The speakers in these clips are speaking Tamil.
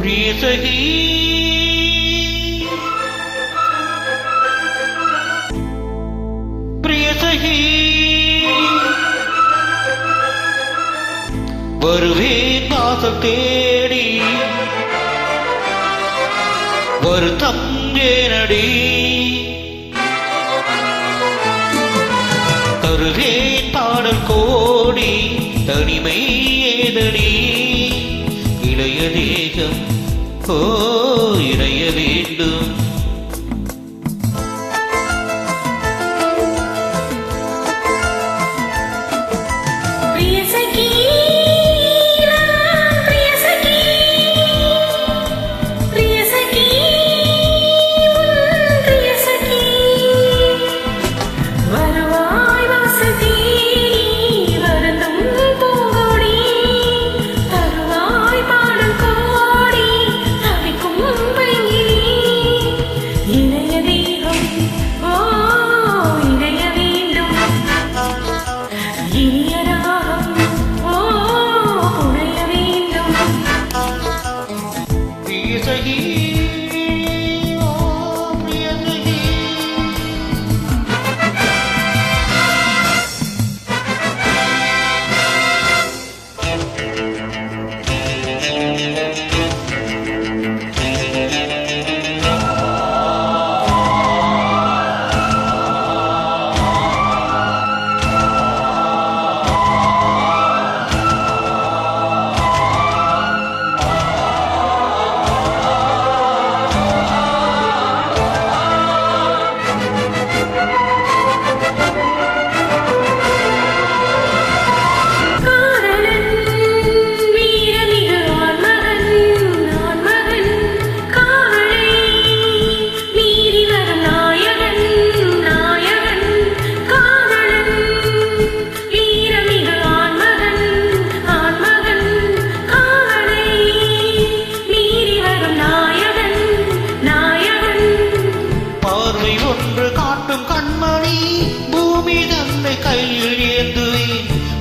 प्रियसखी प्रियसखी வருவேன் வாசல் தேடி வருத்தம் ஏனடி தருவேன் பாடல் கோடி தனிமை ஏதடி இளைய தேகம் இணைய வேண்டும்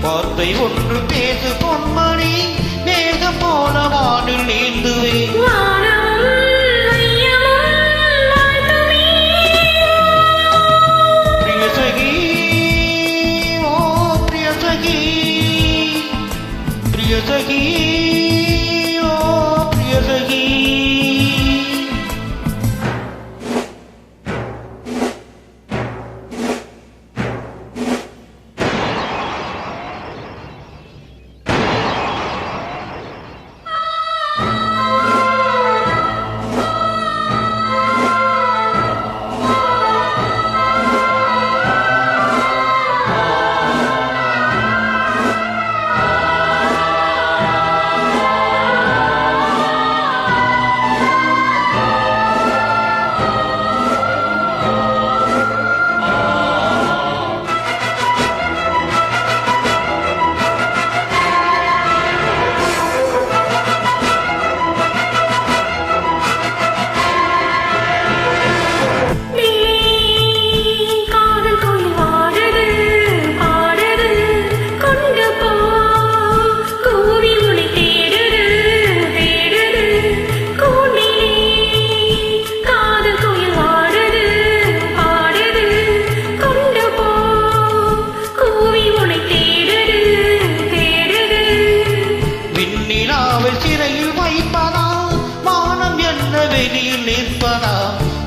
வார்த்தை ஒன்று பேசு பொன்மணி மேகம் போல வானில் நீந்துவேன் பிரியசகி ஓ பிரியசகி பிரியசகி ஓ பிரியசகி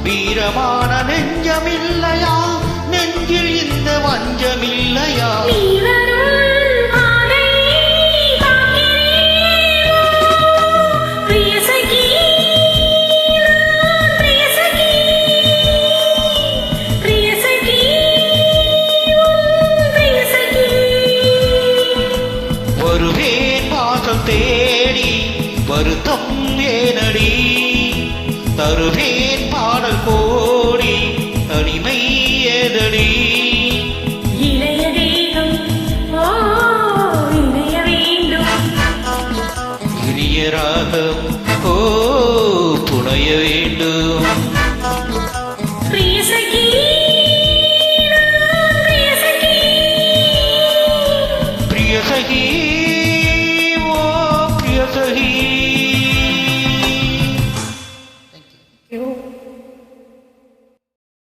வீரமான நெஞ்சமில்லையா நெஞ்சில் இந்த வஞ்சமில்லையா வருவேன் வாசல் தேடி வருத்தம் ஏனடி தருவேன் பாடல் கோடி தனிமை ஏதடி இளைய தேகம் இணைய வேண்டும் இனிய ராகம் புனைய வேண்டும் பிரியசகி பிரியசகி ஓ பிரியசகி